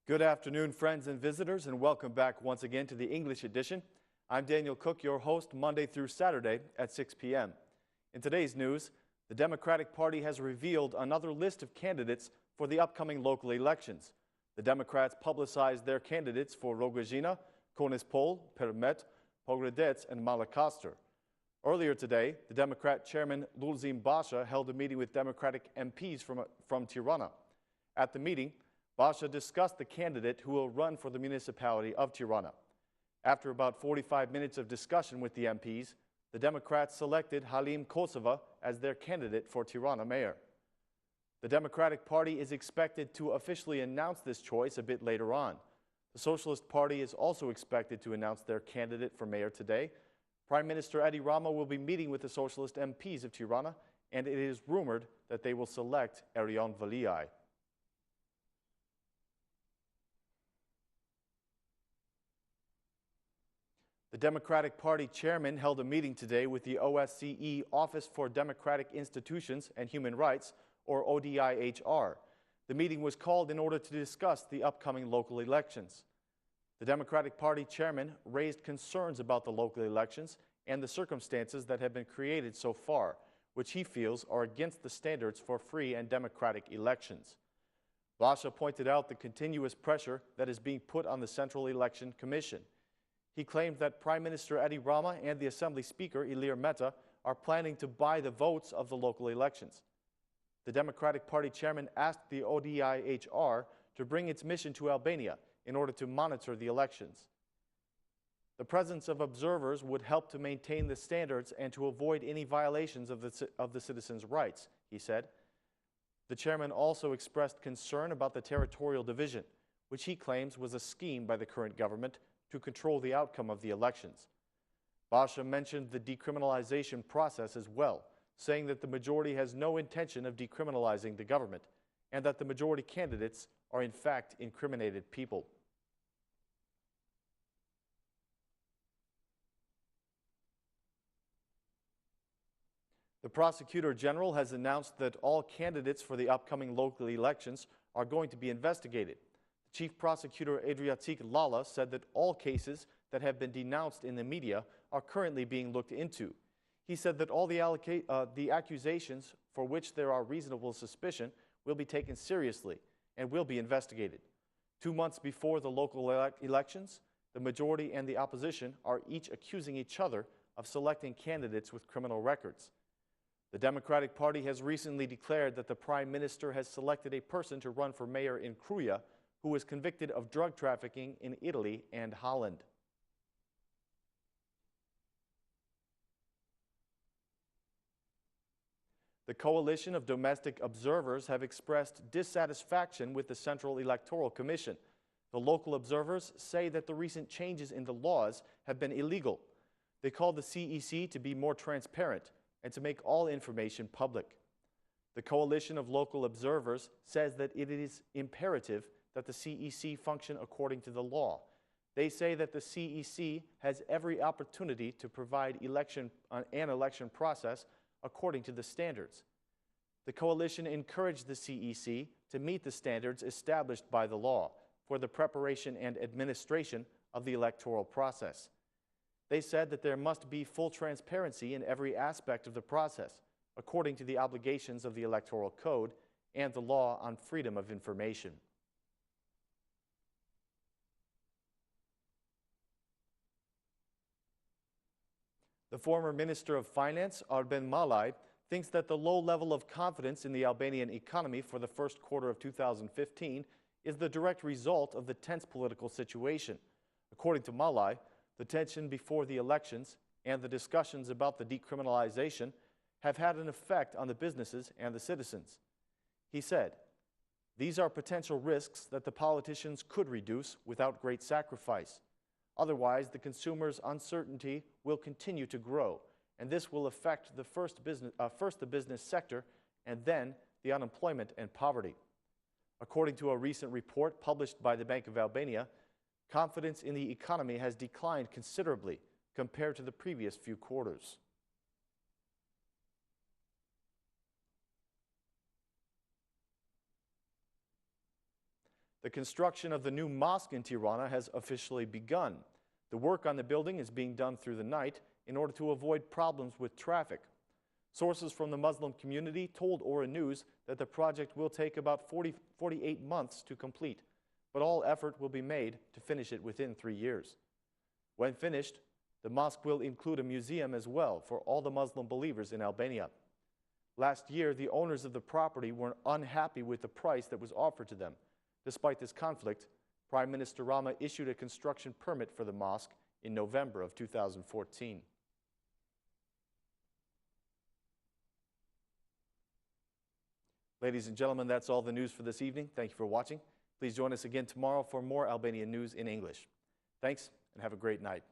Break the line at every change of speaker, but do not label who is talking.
Good afternoon, friends and visitors, and welcome back once again to the English edition. I'm Daniel Cook, your host, Monday through Saturday at 6 p.m. In today's news, the Democratic Party has revealed another list of candidates for the upcoming local elections. The Democrats publicized their candidates for Rogozina, Konispol, Permet, Pogradec, and Malakaster. Earlier today, the Democrat chairman Lulzim Basha held a meeting with Democratic MPs from Tirana. At the meeting, Basha discussed the candidate who will run for the municipality of Tirana. After about 45 minutes of discussion with the MPs, the Democrats selected Halim Kosova as their candidate for Tirana mayor. The Democratic Party is expected to officially announce this choice a bit later on. The Socialist Party is also expected to announce their candidate for mayor today. Prime Minister Edi Rama will be meeting with the Socialist MPs of Tirana, and it is rumored that they will select Erion Valiai. The Democratic Party chairman held a meeting today with the OSCE Office for Democratic Institutions and Human Rights, or ODIHR. The meeting was called in order to discuss the upcoming local elections. The Democratic Party chairman raised concerns about the local elections and the circumstances that have been created so far, which he feels are against the standards for free and democratic elections. Basha pointed out the continuous pressure that is being put on the Central Election Commission. He claimed that Prime Minister Edi Rama and the Assembly Speaker, Ilir Mehta, are planning to buy the votes of the local elections. The Democratic Party chairman asked the ODIHR to bring its mission to Albania in order to monitor the elections. The presence of observers would help to maintain the standards and to avoid any violations of the citizens' rights, he said. The chairman also expressed concern about the territorial division, which he claims was a scheme by the current government to control the outcome of the elections. Basha mentioned the decriminalization process as well, saying that the majority has no intention of decriminalizing the government and that the majority candidates are in fact incriminated people. The Prosecutor General has announced that all candidates for the upcoming local elections are going to be investigated. Chief Prosecutor Adriatic Lala said that all cases that have been denounced in the media are currently being looked into. He said that all the accusations for which there are reasonable suspicion will be taken seriously and will be investigated. 2 months before the local elections, the majority and the opposition are each accusing each other of selecting candidates with criminal records. The Democratic Party has recently declared that the Prime Minister has selected a person to run for mayor in Kruja who was convicted of drug trafficking in Italy and Holland. The coalition of domestic observers have expressed dissatisfaction with the Central Electoral Commission. The local observers say that the recent changes in the laws have been illegal. They call the CEC to be more transparent and to make all information public. The coalition of local observers says that it is imperative that the CEC function according to the law. They say that the CEC has every opportunity to provide an election process according to the standards. The coalition encouraged the CEC to meet the standards established by the law for the preparation and administration of the electoral process. They said that there must be full transparency in every aspect of the process, according to the obligations of the Electoral Code and the law on freedom of information. The former Minister of Finance, Arben Malaj, thinks that the low level of confidence in the Albanian economy for the first quarter of 2015 is the direct result of the tense political situation. According to Malaj, the tension before the elections and the discussions about the decriminalization have had an effect on the businesses and the citizens. He said, "These are potential risks that the politicians could reduce without great sacrifice. Otherwise, the consumer's uncertainty will continue to grow, and this will affect first the business sector and then the unemployment and poverty." According to a recent report published by the Bank of Albania, confidence in the economy has declined considerably compared to the previous few quarters. The construction of the new mosque in Tirana has officially begun. The work on the building is being done through the night in order to avoid problems with traffic. Sources from the Muslim community told Aura News that the project will take about 48 months to complete, but all effort will be made to finish it within 3 years. When finished, the mosque will include a museum as well for all the Muslim believers in Albania. Last year, the owners of the property were unhappy with the price that was offered to them. Despite this conflict, Prime Minister Rama issued a construction permit for the mosque in November of 2014. Ladies and gentlemen, that's all the news for this evening. Thank you for watching. Please join us again tomorrow for more Albanian news in English. Thanks, and have a great night.